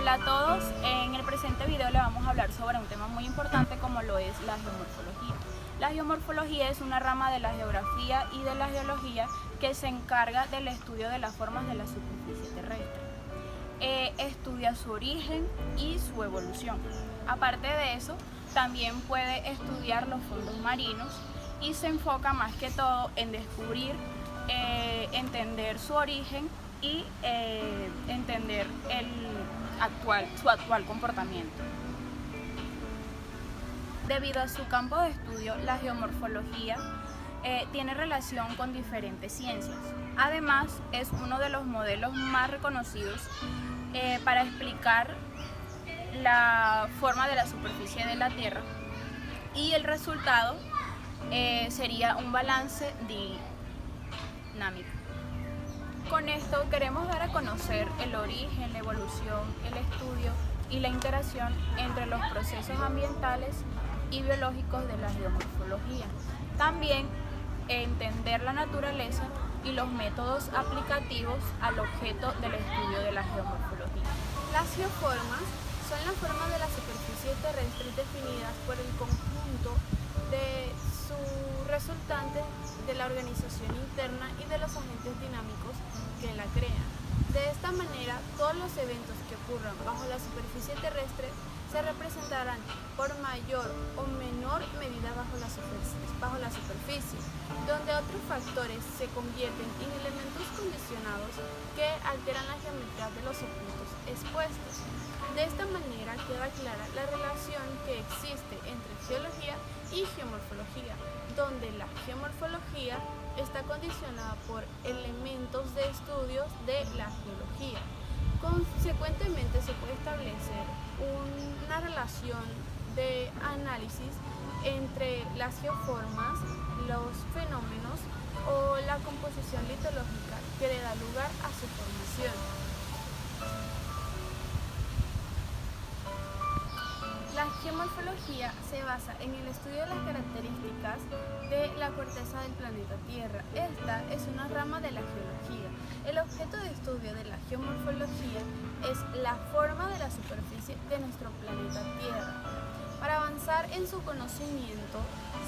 Hola a todos, en el presente video le vamos a hablar sobre un tema muy importante como lo es la geomorfología. La geomorfología es una rama de la geografía y de la geología que se encarga del estudio de las formas de la superficie terrestre. Estudia su origen y su evolución. Aparte de eso, también puede estudiar los fondos marinos y se enfoca más que todo en descubrir, entender su origen y entender su actual comportamiento. Debido a su campo de estudio, la geomorfología tiene relación con diferentes ciencias. Además, es uno de los modelos más reconocidos para explicar la forma de la superficie de la Tierra, y el resultado sería un balance dinámico. Con esto queremos dar a conocer el origen, la evolución, el estudio y la interacción entre los procesos ambientales y biológicos de la geomorfología. También entender la naturaleza y los métodos aplicativos al objeto del estudio de la geomorfología. Las geoformas son las formas de la superficie terrestre definidas por el conjunto de su resultante de la organización interna y de los agentes dinámicos que la crean. De esta manera, todos los eventos que ocurran bajo la superficie terrestre se representarán por mayor o menor medida bajo la superficie, donde otros factores se convierten en elementos condicionados que alteran la geometría de los objetos expuestos. De esta manera queda clara la relación que existe entre geología y geomorfología, donde la geomorfología está condicionada por elementos de estudios de la geología. Consecuentemente, se puede establecer una relación de análisis entre las geoformas, los fenómenos o la composición litológica que le da lugar a su formación. La geomorfología se basa en el estudio de las características de la corteza del planeta Tierra. Esta es una rama de la geología. El objeto de estudio de la geomorfología es la forma de la superficie de nuestro planeta Tierra. Para avanzar en su conocimiento,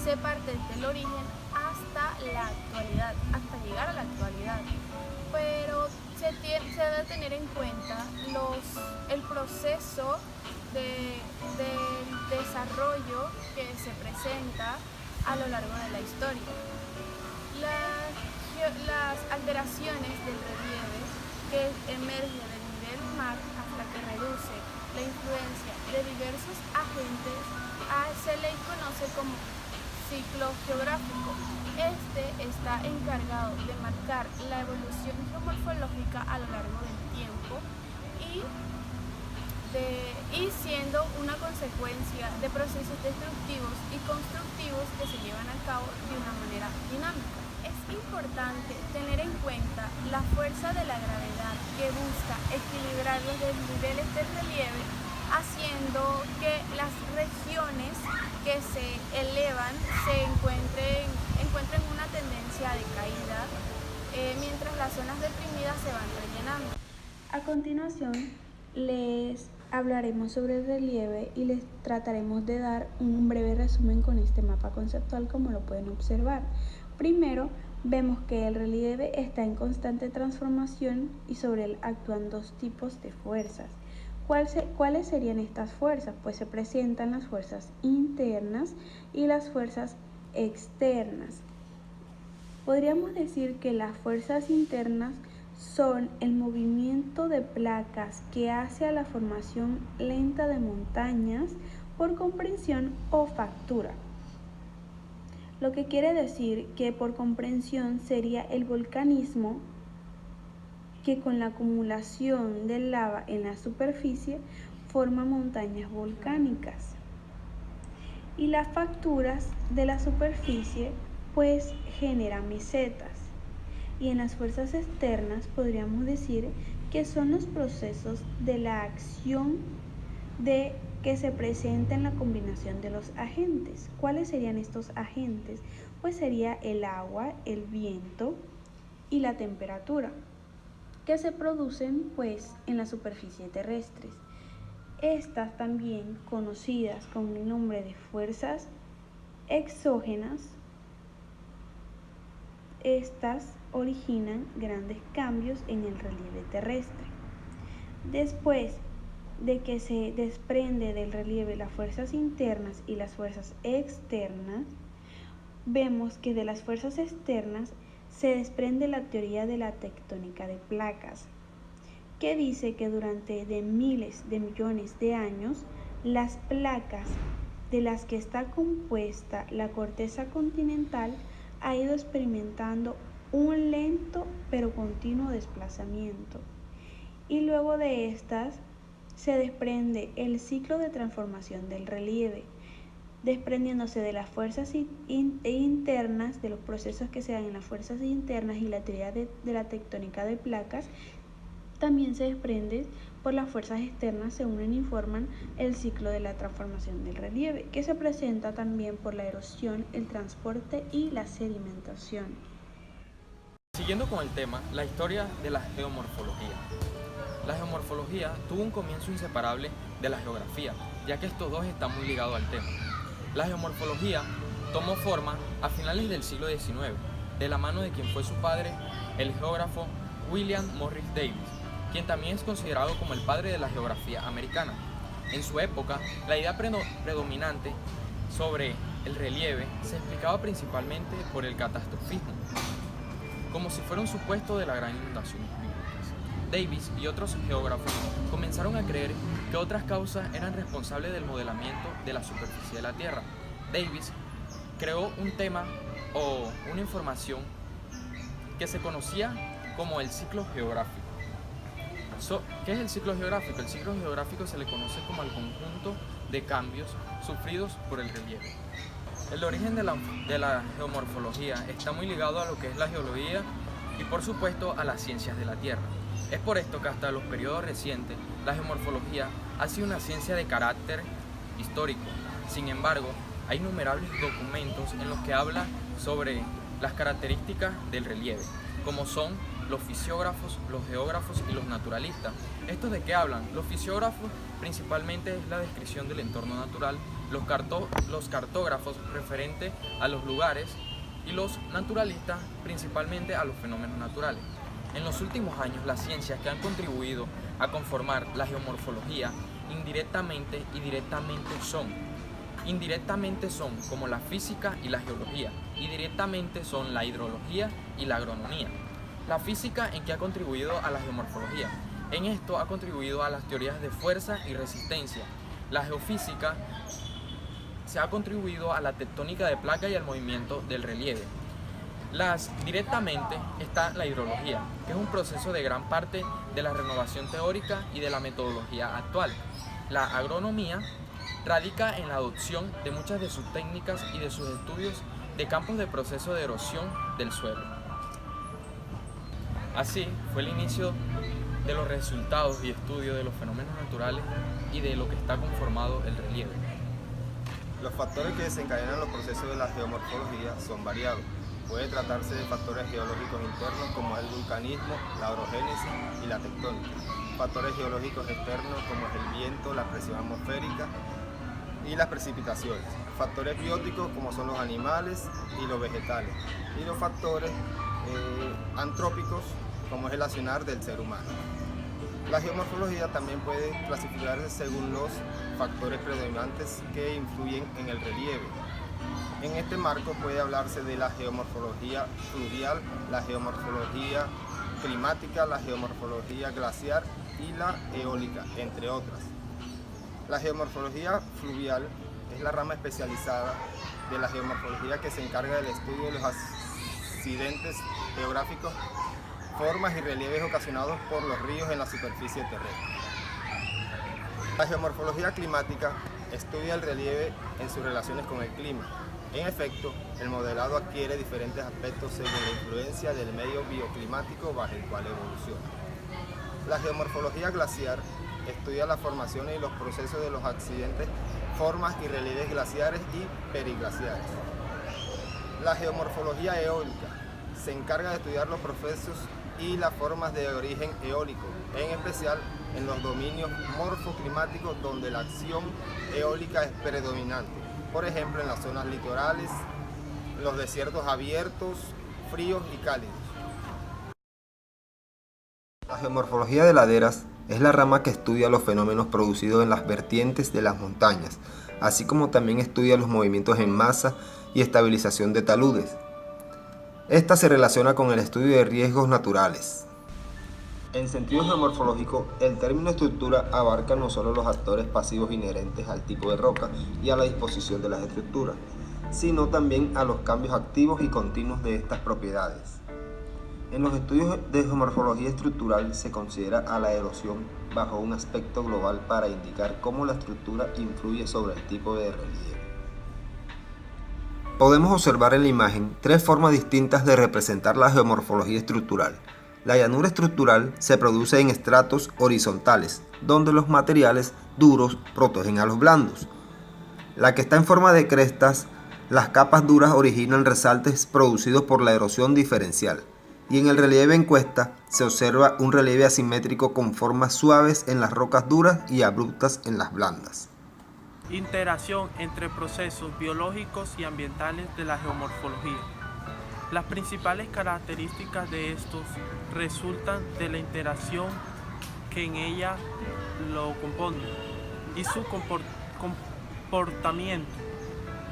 se parte desde el origen hasta la actualidad, hasta llegar a la actualidad. Pero se debe tener en cuenta el proceso de desarrollo que se presenta a lo largo de la historia. Las alteraciones del relieve que emerge del nivel mar hasta que reduce la influencia de diversos agentes se le conoce como ciclo geográfico. Este está encargado de marcar la evolución geomorfológica a lo largo del tiempo y siendo una consecuencia de procesos destructivos y constructivos que se llevan a cabo de una manera dinámica. Es importante tener en cuenta la fuerza de la gravedad que busca equilibrar los desniveles del relieve, haciendo que las regiones que se elevan se encuentren una tendencia de caída, mientras las zonas deprimidas se van rellenando. A continuación, les hablaremos sobre el relieve y les trataremos de dar un breve resumen con este mapa conceptual, como lo pueden observar. Primero, vemos que el relieve está en constante transformación y sobre él actúan dos tipos de fuerzas. ¿Cuáles serían estas fuerzas? Pues se presentan las fuerzas internas y las fuerzas externas. Podríamos decir que las fuerzas internas son el movimiento de placas que hace a la formación lenta de montañas por compresión o fractura. Lo que quiere decir que por compresión sería el volcanismo, que con la acumulación de lava en la superficie forma montañas volcánicas. Y las fracturas de la superficie pues generan mesetas. Y en las fuerzas externas podríamos decir que son los procesos de la acción que se presenta en la combinación de los agentes. ¿Cuáles serían estos agentes? Pues sería el agua, el viento y la temperatura, que se producen pues en la superficie terrestre. Estas también conocidas con el nombre de fuerzas exógenas, estas originan grandes cambios en el relieve terrestre. Después de que se desprende del relieve las fuerzas internas y las fuerzas externas, vemos que de las fuerzas externas se desprende la teoría de la tectónica de placas, que dice que durante miles de millones de años, las placas de las que está compuesta la corteza continental ha ido experimentando un lento pero continuo desplazamiento. Y luego de estas se desprende el ciclo de transformación del relieve, desprendiéndose de las fuerzas internas, de los procesos que se dan en las fuerzas internas y la teoría de la tectónica de placas. También se desprende por las fuerzas externas, se unen y forman el ciclo de la transformación del relieve, que se presenta también por la erosión, el transporte y la sedimentación. Siguiendo con el tema, la historia de la geomorfología. La geomorfología tuvo un comienzo inseparable de la geografía, ya que estos dos están muy ligados al tema. La geomorfología tomó forma a finales del siglo XIX, de la mano de quien fue su padre, el geógrafo William Morris Davis, quien también es considerado como el padre de la geografía americana. En su época, la idea predominante sobre el relieve se explicaba principalmente por el catastrofismo, como si fuera un supuesto de la gran inundación bíblica. Davis y otros geógrafos comenzaron a creer que otras causas eran responsables del modelamiento de la superficie de la Tierra. Davis creó un tema o una información que se conocía como el ciclo geográfico. ¿Qué es el ciclo geográfico? El ciclo geográfico se le conoce como el conjunto de cambios sufridos por el relieve. El origen de la geomorfología está muy ligado a lo que es la geología y por supuesto a las ciencias de la Tierra. Es por esto que hasta los periodos recientes la geomorfología ha sido una ciencia de carácter histórico. Sin embargo, hay innumerables documentos en los que habla sobre las características del relieve, como son los fisiógrafos, los geógrafos y los naturalistas. ¿Estos de qué hablan? Los fisiógrafos principalmente es la descripción del entorno natural, los cartógrafos referente a los lugares y los naturalistas principalmente a los fenómenos naturales. En los últimos años, las ciencias que han contribuido a conformar la geomorfología indirectamente y directamente son como la física y la geología, y directamente son la hidrología y la agronomía. La física, ¿en qué ha contribuido a la geomorfología? En esto ha contribuido a las teorías de fuerza y resistencia. La geofísica se ha contribuido a la tectónica de placas y al movimiento del relieve. Directamente está la hidrología, que es un proceso de gran parte de la renovación teórica y de la metodología actual. La agronomía radica en la adopción de muchas de sus técnicas y de sus estudios de campos de proceso de erosión del suelo. Así fue el inicio de los resultados y estudios de los fenómenos naturales y de lo que está conformado el relieve. Los factores que desencadenan los procesos de la geomorfología son variados. Puede tratarse de factores geológicos internos como el vulcanismo, la orogénesis y la tectónica. Factores geológicos externos como es el viento, la presión atmosférica y las precipitaciones. Factores bióticos como son los animales y los vegetales. Y los factores antrópicos como es el accionar del ser humano. La geomorfología también puede clasificarse según los factores predominantes que influyen en el relieve. En este marco puede hablarse de la geomorfología fluvial, la geomorfología climática, la geomorfología glaciar y la eólica, entre otras. La geomorfología fluvial es la rama especializada de la geomorfología que se encarga del estudio de los accidentes geográficos, formas y relieves ocasionados por los ríos en la superficie terrestre. La geomorfología climática estudia el relieve en sus relaciones con el clima. En efecto, el modelado adquiere diferentes aspectos según la influencia del medio bioclimático bajo el cual evoluciona. La geomorfología glaciar estudia las formaciones y los procesos de los accidentes, formas y relieves glaciares y periglaciares. La geomorfología eólica se encarga de estudiar los procesos y las formas de origen eólico, en especial en los dominios morfoclimáticos donde la acción eólica es predominante, por ejemplo en las zonas litorales, los desiertos abiertos, fríos y cálidos. La geomorfología de laderas es la rama que estudia los fenómenos producidos en las vertientes de las montañas, así como también estudia los movimientos en masa y estabilización de taludes. Esta se relaciona con el estudio de riesgos naturales. En sentido geomorfológico, el término estructura abarca no solo los actores pasivos inherentes al tipo de roca y a la disposición de las estructuras, sino también a los cambios activos y continuos de estas propiedades. En los estudios de geomorfología estructural se considera a la erosión bajo un aspecto global para indicar cómo la estructura influye sobre el tipo de relieve. Podemos observar en la imagen tres formas distintas de representar la geomorfología estructural. La llanura estructural se produce en estratos horizontales, donde los materiales duros protegen a los blandos. La que está en forma de crestas, las capas duras originan resaltes producidos por la erosión diferencial. Y en el relieve en cuesta se observa un relieve asimétrico con formas suaves en las rocas duras y abruptas en las blandas. Interacción entre procesos biológicos y ambientales de la geomorfología. Las principales características de estos resultan de la interacción que en ella lo compone y su comportamiento,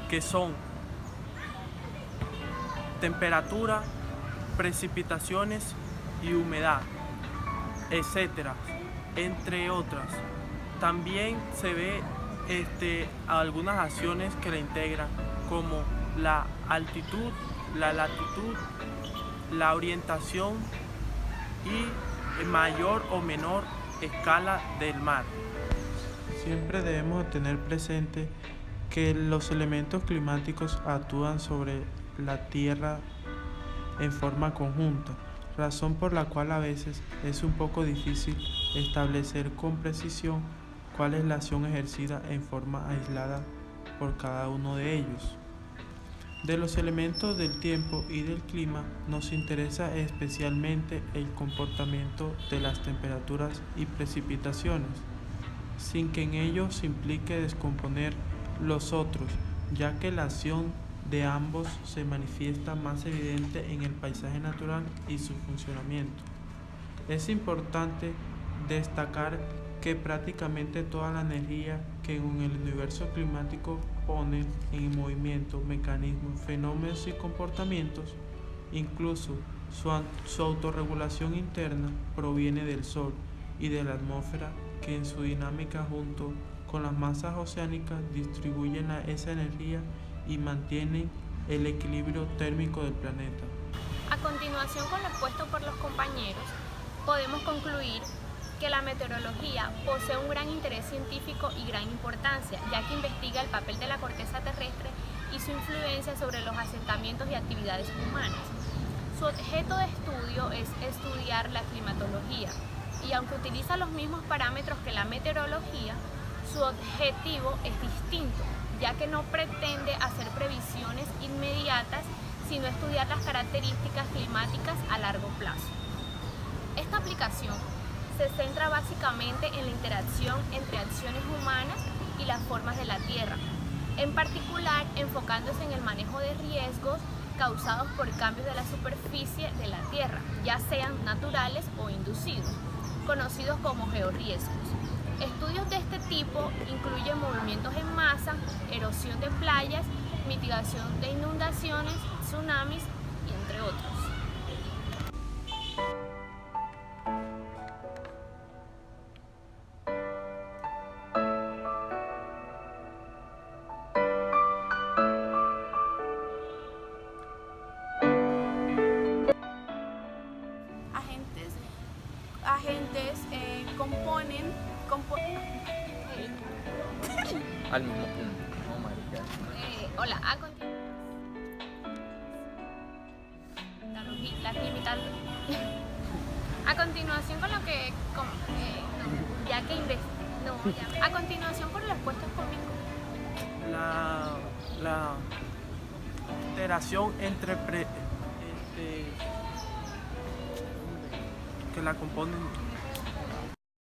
que son temperatura, precipitaciones y humedad, etcétera, entre otras. También se ve algunas acciones que la integran, como la altitud, la latitud, la orientación y mayor o menor escala del mar. Siempre debemos tener presente que los elementos climáticos actúan sobre la Tierra en forma conjunta, razón por la cual a veces es un poco difícil establecer con precisión cuál es la acción ejercida en forma aislada por cada uno de ellos. De los elementos del tiempo y del clima nos interesa especialmente el comportamiento de las temperaturas y precipitaciones, sin que en ello se implique descomponer los otros, ya que la acción de ambos se manifiesta más evidente en el paisaje natural y su funcionamiento. Es importante destacar que prácticamente toda la energía que en el universo climático pone en movimiento mecanismos, fenómenos y comportamientos, incluso su autorregulación interna, proviene del Sol y de la atmósfera, que en su dinámica junto con las masas oceánicas distribuyen esa energía y mantienen el equilibrio térmico del planeta. A continuación, con lo expuesto por los compañeros, podemos concluir que la meteorología posee un gran interés científico y gran importancia, ya que investiga el papel de la corteza terrestre y su influencia sobre los asentamientos y actividades humanas. Su objeto de estudio es estudiar la climatología, y aunque utiliza los mismos parámetros que la meteorología, su objetivo es distinto, ya que no pretende hacer previsiones inmediatas, sino estudiar las características climáticas a largo plazo. Esta aplicación se centra básicamente en la interacción entre acciones humanas y las formas de la Tierra, en particular enfocándose en el manejo de riesgos causados por cambios de la superficie de la Tierra, ya sean naturales o inducidos, conocidos como georriesgos. Estudios de este tipo incluyen movimientos en masa, erosión de playas, mitigación de inundaciones, tsunamis y entre otros. Agentes componen Al mismo punto. Oh, marica. Hola, a continuación con lo que a continuación por los puestos cómicos. La interacción entre que la componen